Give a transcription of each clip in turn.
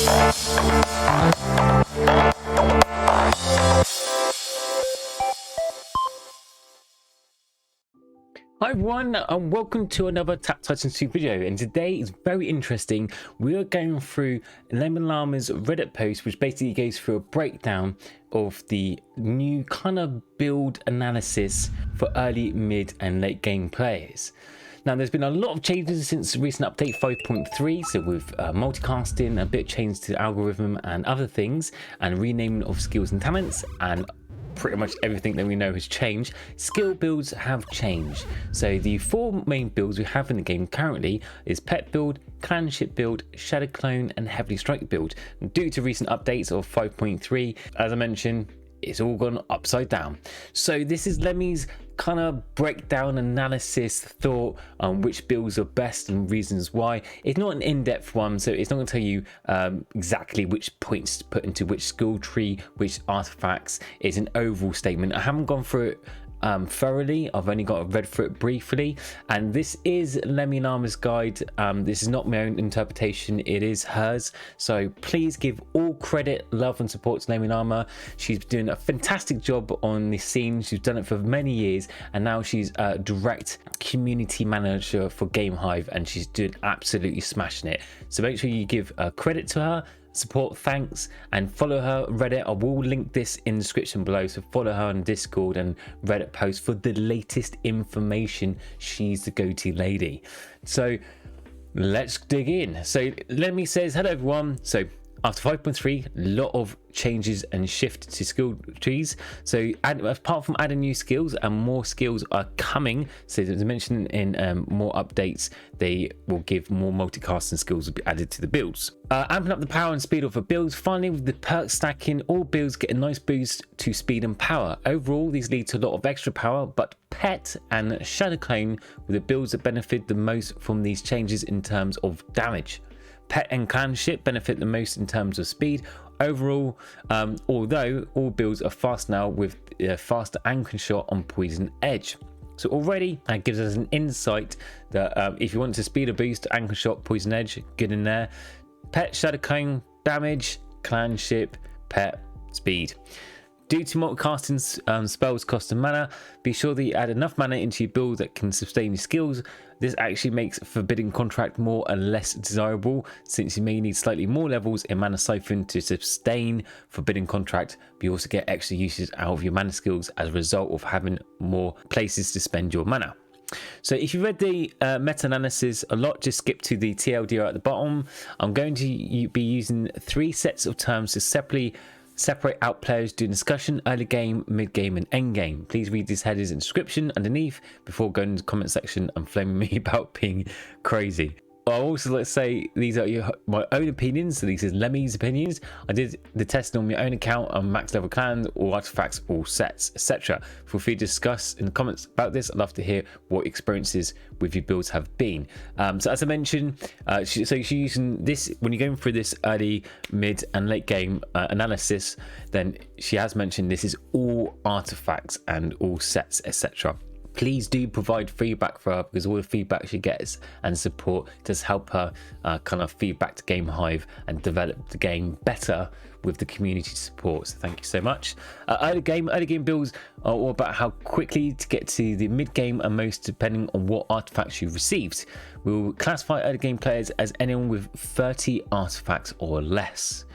Hi everyone, and welcome to another Tap Titan 2 video, and today is very interesting. We are going through Lemmingllama'S Reddit post, which basically goes through a breakdown of the new kind of build analysis for early, mid and late game players. Now, there's been a lot of changes since recent update 5.3, so with multicasting, a bit of change to the algorithm and other things, and renaming of skills and talents, and pretty much everything that we know has changed. Skill builds have changed. So the four main builds we have in the game currently is pet build, clanship build, shadow clone and heavily strike build. And due to recent updates of 5.3, as I mentioned, it's all gone upside down. So this is Lemmy's kind of breakdown analysis thought on which builds are best and reasons why. It's not an in-depth one, so it's not going to tell you exactly which points to put into which skill tree, which artifacts. It's an overall statement. I haven't gone through it thoroughly. I've only read through it briefly, and this is Lemmingllama'S guide. This is not my own interpretation, it is hers, so please give all credit, love and support to Lemminglama. She's doing a fantastic job on this scene. She's done it for many years, and now she's a direct community manager for Game Hive, and she's doing absolutely smashing it. So make sure you give credit to her, support, thanks, and follow her Reddit. I will link this in the description below, so follow her on Discord and Reddit posts for the latest information. She's the go-to lady. So let's dig in. So Lemmy says, hello everyone. So after 5.3, a lot of changes and shift to skill trees. So apart from adding new skills, and more skills are coming. So as I mentioned in more updates, they will give more multicasting skills will be added to the builds. Amping up the power and speed of the builds. Finally, with the perk stacking, all builds get a nice boost to speed and power. Overall, these lead to a lot of extra power, but pet and shadow clone were the builds that benefit the most from these changes in terms of damage. Pet and clanship benefit the most in terms of speed. Overall, although all builds are fast now with faster anchor shot on poison edge. So already that gives us an insight that if you want to speed a boost, anchor shot, poison edge, get in there. Pet, shadow clone, damage, clanship, pet, speed. Due to multicasting spells cost and mana, be sure that you add enough mana into your build that can sustain your skills. This actually makes Forbidden Contract more and less desirable, since you may need slightly more levels in Mana Siphon to sustain Forbidden Contract, but you also get extra uses out of your mana skills as a result of having more places to spend your mana. So if you read the meta-analysis a lot, just skip to the TLDR at the bottom. I'm going to be using 3 sets of terms to separate out players doing discussion: early game, mid game and end game. Please read these headers in the description underneath before going to the comment section and flaming me about being crazy. I also like to say these are my own opinions, so these are Lemmy's opinions. I did the testing on my own account on max level clans, all artifacts, all sets, etc. Feel free to discuss in the comments about this. I'd love to hear what experiences with your builds have been. So as I mentioned, she's using this when you're going through this early, mid and late game analysis. Then she has mentioned this is all artifacts and all sets, etc. Please do provide feedback for her, because all the feedback she gets and support does help her kind of feedback to Game Hive and develop the game better with the community support. So thank you so much. Early game builds are all about how quickly to get to the mid game, and most depending on what artifacts you've received. We'll classify early game players as anyone with 30 artifacts or less.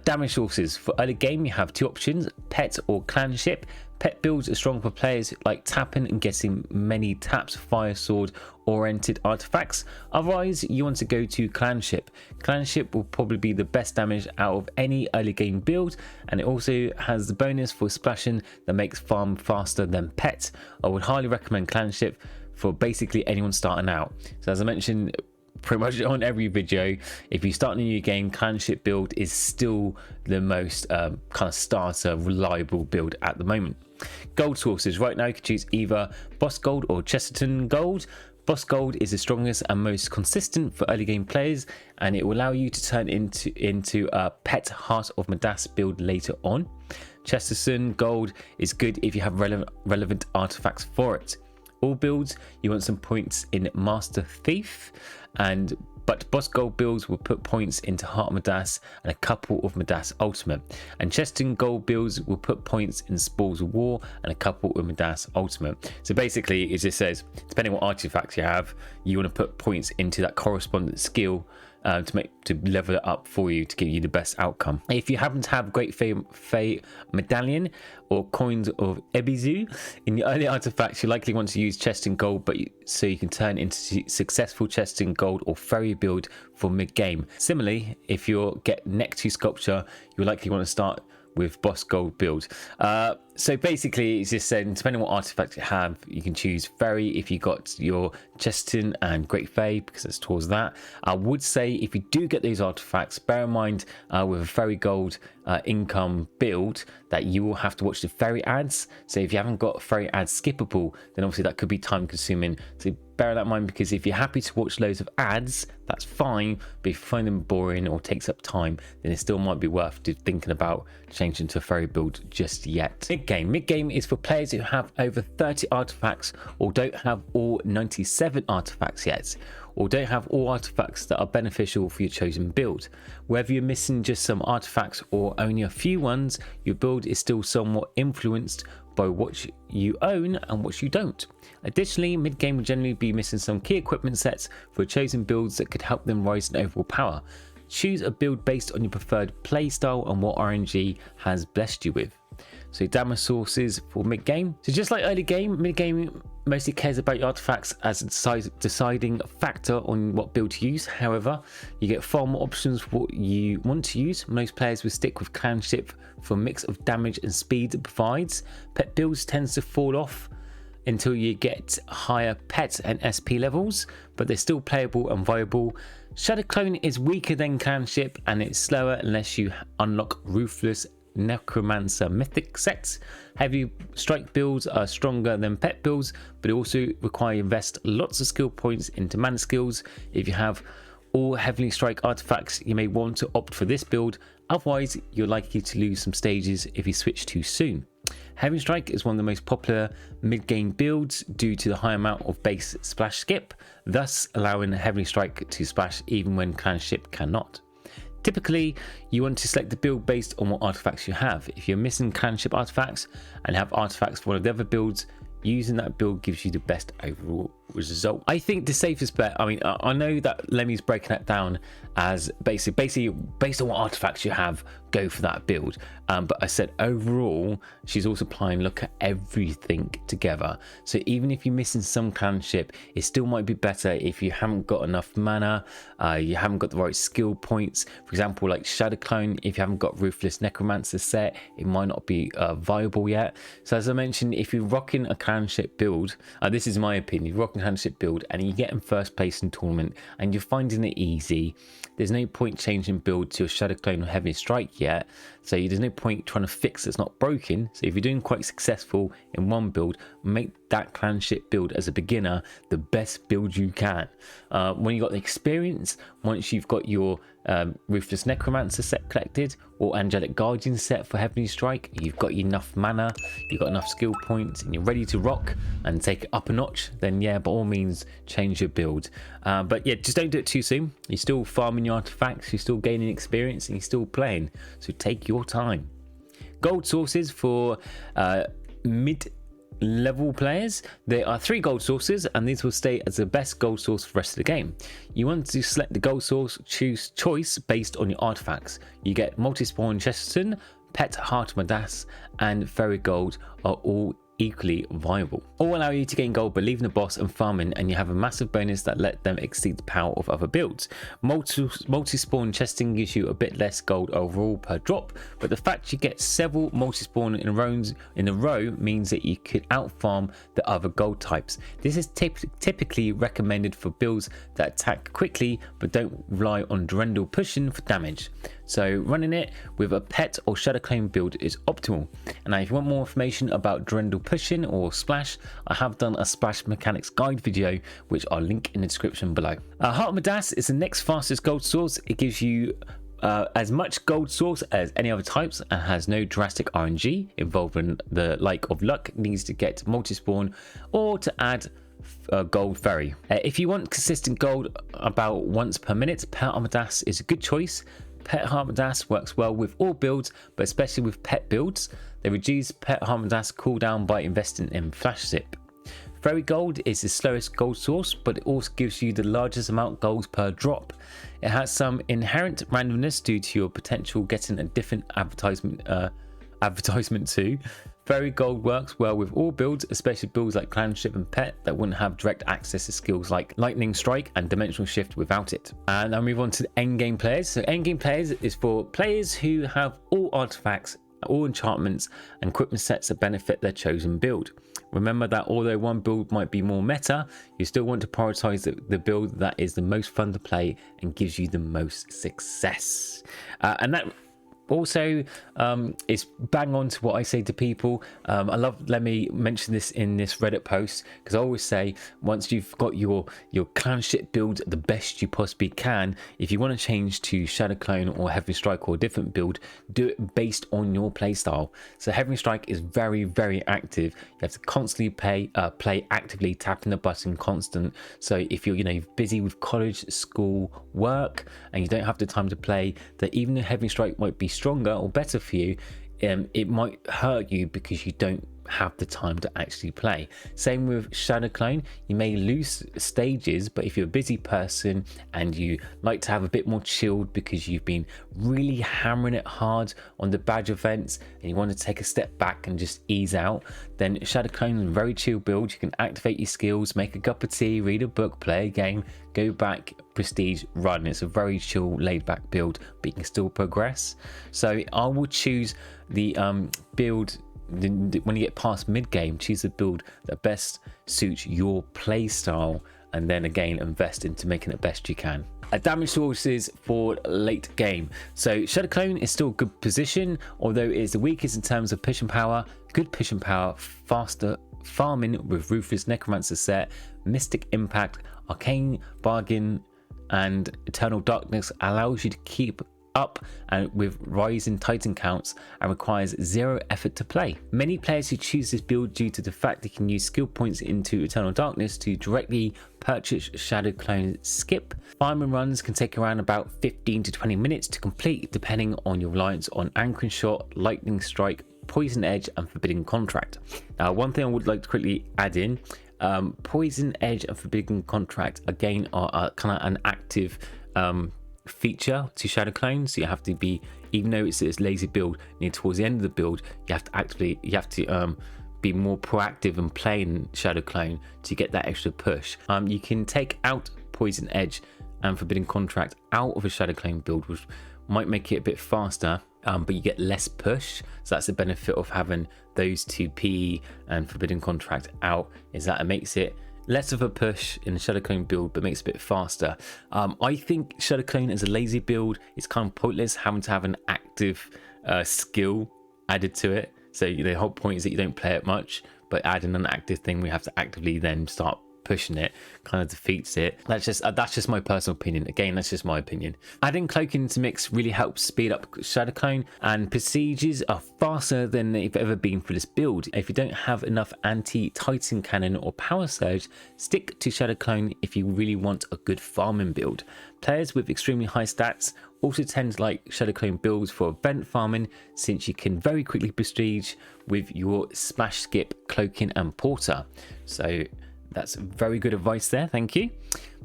Damage sources. For early game, you have 2 options: pet or clanship. Pet builds are strong for players like tapping and getting many taps, fire sword oriented artifacts. Otherwise, you want to go to clanship. Clanship will probably be the best damage out of any early game build, and it also has the bonus for splashing that makes farm faster than pet. I would highly recommend clanship for basically anyone starting out. So as I mentioned pretty much on every video, if you start a new game, clanship build is still the most kind of starter reliable build at the moment. Gold sources. Right now you can choose either boss gold or Chesterton gold. Boss gold is the strongest and most consistent for early game players, and it will allow you to turn into a pet Heart of Midas build later on. Chesterton gold is good if you have relevant artifacts for it. All builds, you want some points in Master Thief, and but boss gold builds will put points into Heart of Midas and a couple of Midas Ultimate, and chest and gold builds will put points in Spores of War and a couple of Midas Ultimate. So basically it just says, depending on what artifacts you have, you want to put points into that correspondent skill to level it up for you to give you the best outcome. If you happen to have Great Fae Medallion or Coins of Ebizu in your early artifacts, you likely want to use chest and gold, so you can turn into successful chest and gold or fairy build for mid game. Similarly, if you get neck to sculpture, you'll likely want to start with boss gold build. So basically it's just saying, depending on what artifact you have, you can choose fairy if you got your Cheston and Great Fae, because it's towards that. I would say if you do get these artifacts, bear in mind with a fairy gold income build that you will have to watch the fairy ads. So if you haven't got fairy ads skippable, then obviously that could be time consuming. So bear that in mind, because if you're happy to watch loads of ads, that's fine, but if you find them boring or takes up time, then it still might be worth thinking about changing to a fairy build just yet. Mid game is for players who have over 30 artifacts or don't have all 97 artifacts yet, or don't have all artifacts that are beneficial for your chosen build. Whether you're missing just some artifacts or only a few ones, your build is still somewhat influenced by what you own and what you don't. Additionally, mid game will generally be missing some key equipment sets for chosen builds that could help them rise in overall power. Choose a build based on your preferred playstyle and what RNG has blessed you with. So damage sources for mid game. So just like early game, mid game mostly cares about your artifacts as a deciding factor on what build to use. However, you get far more options for what you want to use. Most players will stick with clanship for a mix of damage and speed it provides. Pet builds tends to fall off until you get higher pet and SP levels, but they're still playable and viable. Shadow Clone is weaker than clanship and it's slower unless you unlock Ruthless Necromancer mythic sets. Heavy strike builds are stronger than pet builds, but also require you invest lots of skill points into mana skills. If you have all heavily strike artifacts, you may want to opt for this build, otherwise you're likely to lose some stages if you switch too soon. Heavy strike is one of the most popular mid-game builds due to the high amount of base splash skip, thus allowing heavy strike to splash even when clanship cannot. Typically, you want to select the build based on what artifacts you have. If you're missing clanship artifacts and have artifacts for one of the other builds, using that build gives you the best overall result. I think the safest bet, I mean, I know that Lemmy's breaking that down as basically based on what artifacts you have, go for that build. But I said overall, she's also applying look at everything together. So even if you're missing some clanship, it still might be better if you haven't got enough mana, you haven't got the right skill points. For example, like Shadow Clone, if you haven't got Ruthless Necromancer set, it might not be viable yet. So as I mentioned, if you're rocking a clanship build, this is my opinion, you're rocking a clanship build and you get in first place in tournament and you're finding it easy, there's no point changing build to a Shadow Clone or Heavy Strike yet. So there's no point trying to fix it's not broken. So if you're doing quite successful in one build, make that clanship build as a beginner the best build you can. When you got the experience, once you've got your Ruthless Necromancer set collected or Angelic Guardian set for Heavenly Strike, you've got enough mana, you've got enough skill points and you're ready to rock and take it up a notch, then yeah, by all means change your build. But yeah, just don't do it too soon. You're still farming your artifacts, you're still gaining experience and you're still playing, so take your time. Gold sources for mid level players. There are 3 gold sources and these will stay as the best gold source for the rest of the game. You want to select the gold source choice based on your artifacts. You get multi-spawn Chesterton, Pet Heart Midas and Fairy Gold are all equally viable. All allow you to gain gold by leaving the boss and farming, and you have a massive bonus that let them exceed the power of other builds. Multi-spawn chesting gives you a bit less gold overall per drop, but the fact you get several multi-spawn in a row means that you could out-farm the other gold types. This is typically recommended for builds that attack quickly but don't rely on Durendal pushing for damage. So running it with a pet or Shadow Clone build is optimal. And now if you want more information about Durendal pushing or splash, I have done a splash mechanics guide video which I'll link in the description below. Heart of Midas is the next fastest gold source. It gives you as much gold source as any other types and has no drastic RNG involving the like of luck needs to get multi-spawn or to add gold ferry. If you want consistent gold about once per minute, Pet Armadas is a good choice. Pet Armadas works well with all builds, but especially with pet builds. They reduce Pet Armadas cooldown by investing in flash zip. Fairy gold is the slowest gold source, but it also gives you the largest amount golds per drop. It has some inherent randomness due to your potential getting a different advertisement too. Fairy gold works well with all builds, especially builds like clanship and pet that wouldn't have direct access to skills like lightning strike and dimensional shift without it. And I'll move on to the endgame players. So endgame players is for players who have all artifacts, all enchantments and equipment sets that benefit their chosen build. Remember that although one build might be more meta, you still want to prioritize the build that is the most fun to play and gives you the most success. And that also is bang on to what I say to people. Let me mention this in this Reddit post, because I always say once you've got your clanship build the best you possibly can, if you want to change to Shadow Clone or Heavenly Strike or a different build, do it based on your playstyle. So Heavenly Strike is very, very active. You have to constantly play actively, tapping the button constant. So if you're busy with college, school, work, and you don't have the time to play, that even though Heavenly Strike might be stronger or better for you, it might hurt you because you don't have the time to actually play. Same with Shadow Clone. You may lose stages, but if you're a busy person and you like to have a bit more chilled because you've been really hammering it hard on the badge events and you want to take a step back and just ease out, then Shadow Clone is a very chill build. You can activate your skills, make a cup of tea, read a book, play a game, go back, prestige, run. It's a very chill, laid back build, but you can still progress. So I will choose the build. When you get past mid game, choose the build that best suits your play style, and then again invest into making it best you can. Damage sources for late game. So Shadow Clone is still a good position, although it is the weakest in terms of push and power. Good push and power, faster farming with Ruthless Necromancer set, Mystic Impact, Arcane Bargain and Eternal Darkness allows you to keep up and with rising Titan counts and requires zero effort to play. Many players who choose this build due to the fact they can use skill points into Eternal Darkness to directly purchase Shadow Clone skip. Farming runs can take around about 15 to 20 minutes to complete, depending on your reliance on Anchoring Shot, Lightning Strike, Poison Edge and Forbidden Contract. Now, one thing I would like to quickly add in, Poison Edge and Forbidden Contract again are kind of an active feature to Shadow Clone, so you have to be, even though it's this lazy build, near towards the end of the build, you have to be more proactive and playing Shadow Clone to get that extra push. You can take out Poison Edge and Forbidden Contract out of a Shadow Clone build, which might make it a bit faster, but you get less push. So that's the benefit of having those two, PE and Forbidden Contract out, is that it makes it less of a push in the Shadow Clone build, but makes it a bit faster. I think Shadow Clone as a lazy build is kind of pointless having to have an active skill added to it. So the whole point is that you don't play it much, but adding an active thing, we have to actively then start pushing it, kind of defeats it. That's just my personal opinion. Again, that's just my opinion. Adding cloaking into mix really helps speed up Shadow Clone, and procedures are faster than they've ever been for this build. If you don't have enough anti-Titan cannon or power surge, stick to Shadow Clone if you really want a good farming build. Players with extremely high stats also tend to like Shadow Clone builds for event farming, since you can very quickly prestige with your splash skip, cloaking and porter. So that's very good advice there, thank you.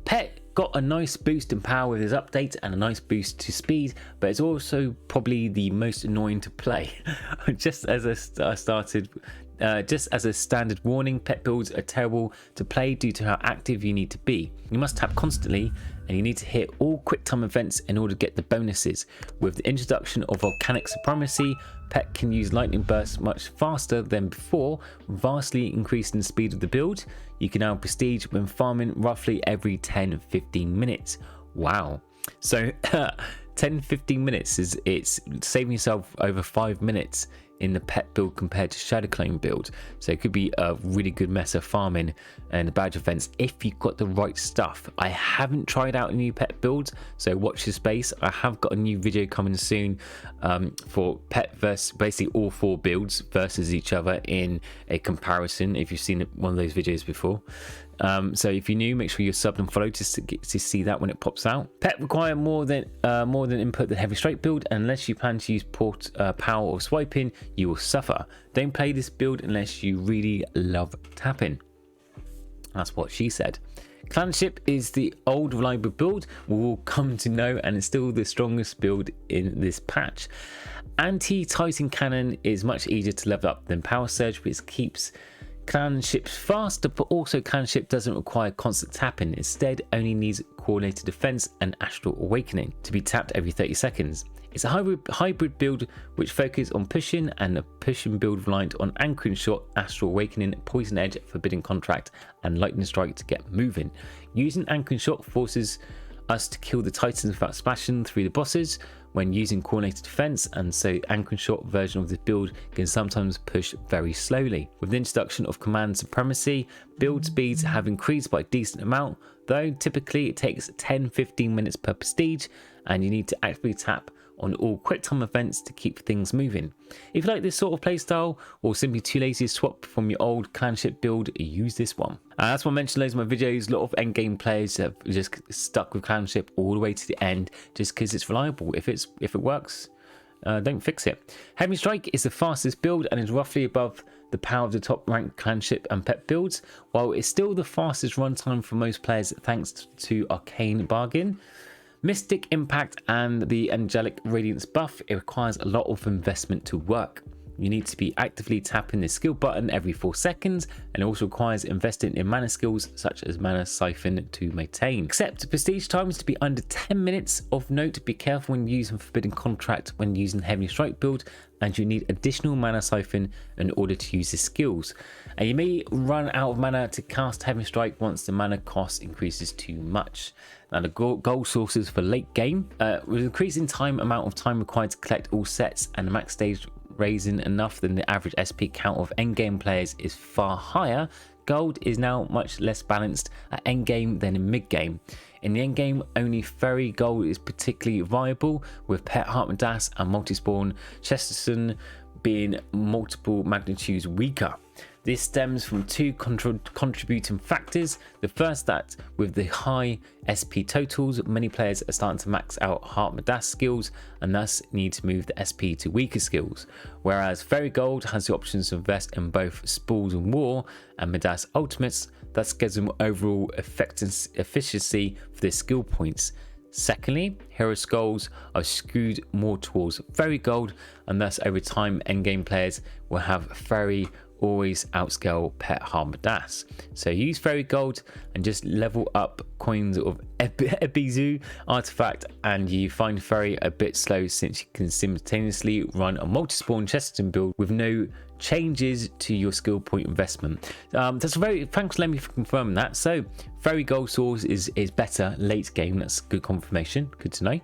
Pet got a nice boost in power with his update and a nice boost to speed, but it's also probably the most annoying to play. Just as a standard warning, pet builds are terrible to play due to how active you need to be. You must tap constantly and you need to hit all quick time events in order to get the bonuses. With the introduction of Volcanic Supremacy, Pet can use lightning bursts much faster than before, vastly increasing the speed of the build. You can now prestige when farming roughly every 10-15 minutes. Wow. So 10-15 minutes it's saving yourself over 5 minutes in the pet build compared to Shadow Clone build. So it could be a really good mess of farming and the badge events if you've got the right stuff. I haven't tried out a new pet build, so watch your space. I have got a new video coming soon for pet versus basically all 4 builds versus each other in a comparison, if you've seen one of those videos before. So if you're new, make sure you're subbed and followed to see that when it pops out. Pet require more than input than heavy strike build. Unless you plan to use power or swiping, you will suffer. Don't play this build unless you really love tapping. That's what she said. Clanship is the old reliable build we will come to know, and it's still the strongest build in this patch. Anti-Titan Cannon is much easier to level up than Power Surge, which keeps Clanship faster, but also Clanship doesn't require constant tapping. Instead, only needs Coordinated Defense and Astral Awakening to be tapped every 30 seconds. It's a hybrid build which focuses on pushing, and a pushing build reliant on Anchoring Shot, Astral Awakening, Poison Edge, Forbidden Contract, and Lightning Strike to get moving. Using Anchoring Shot forces us to kill the Titans without splashing through the bosses when using Coordinated Defense, and so Anchoring Shot version of this build can sometimes push very slowly. With the introduction of Command Supremacy, build speeds have increased by a decent amount, though typically it takes 10-15 minutes per prestige, and you need to actively tap on all quick time events to keep things moving. If you like this sort of playstyle, or simply too lazy to swap from your old Clanship build, use this one. That's what I mentioned loads of my videos. A lot of endgame players have just stuck with Clanship all the way to the end just because it's reliable. If it works, don't fix it. Heavy Strike is the fastest build and is roughly above the power of the top ranked Clanship and Pet builds, while it's still the fastest runtime for most players thanks to Arcane Bargain. Mystic Impact and the Angelic Radiance buff, it requires a lot of investment to work. You need to be actively tapping the skill button every 4 seconds, and it also requires investing in mana skills such as Mana Siphon to maintain. Except prestige times to be under 10 minutes. Of note, be careful when using Forbidden Contract when using Heavy Strike build, and you need additional Mana Siphon in order to use the skills. And you may run out of mana to cast Heavy Strike once the mana cost increases too much. Now the goal sources for late game, with increasing amount of time required to collect all sets, and the max stage raising enough than the average SP count of endgame players is far higher, gold is now much less balanced at endgame than in mid-game. In the endgame, only Fairy Gold is particularly viable, with Pet Hartmadas and Multispawn Chesterton being multiple magnitudes weaker. This stems from two contributing factors. The first, that with the high SP totals, many players are starting to max out Hartmadas skills and thus need to move the SP to weaker skills, whereas Fairy Gold has the options to invest in both Spools and War and Midas Ultimates, thus gives them overall efficiency for their skill points. Secondly, hero skulls are skewed more towards Fairy Gold, and thus over time endgame players will have Fairy always outscale Pet Hartmadas. So use Fairy Gold and just level up coins of Ebizu artifact, and you find Fairy a bit slow since you can simultaneously run a multi-spawn Chesterton build with no changes to your skill point investment. Thanks Lemmy for confirming that. So Fairy Gold source is better late game. That's good confirmation, good to know.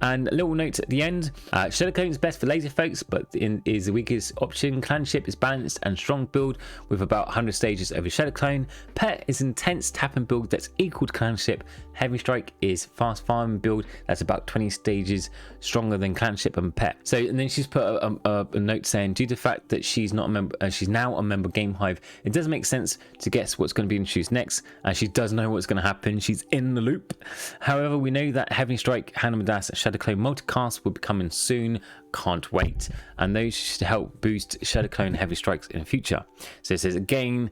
And a little note at the end, Shadow Clone is best for lazy folks, but is the weakest option. Clanship is balanced and strong build with about 100 stages over Shadow Clone. Pet is intense tap and build that's equal to Clanship. Heavy Strike is fast farm build that's about 20 stages stronger than Clanship and Pet. So, and then she's put a note saying, due to the fact that she's not a member, she's now a member Game Hive, it doesn't make sense to guess what's going to be introduced next, and she does know what's going to happen. She's in the loop. However, we know that Heavy Strike, Hartmadas, Shadow Clone multicast will be coming soon. Can't wait, and those should help boost Shadow Clone Heavy Strikes in the future. So it says again,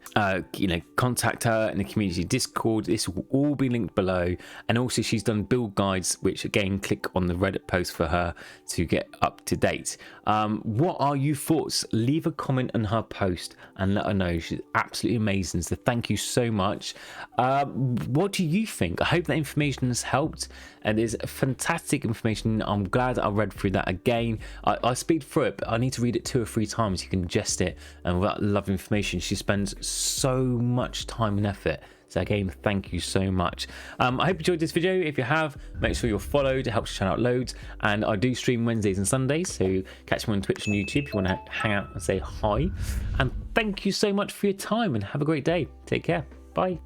contact her in the community Discord. This will all be linked below, and also she's done build guides, which again, click on the Reddit post for her to get up to date. What are your thoughts? Leave a comment on her post and let her know. She's absolutely amazing, so thank you so much. What do you think? I hope that information has helped, and there's fantastic information. I'm glad I read through that again. I speed through it, but I need to read it 2 or 3 times. You can ingest it, and with that love information, she spends so much time and effort. So again, thank you so much. I hope you enjoyed this video. If you have, make sure you're followed. It helps the channel out loads. And I do stream Wednesdays and Sundays, so catch me on Twitch and YouTube if you want to hang out and say hi. And thank you so much for your time, and have a great day. Take care. Bye.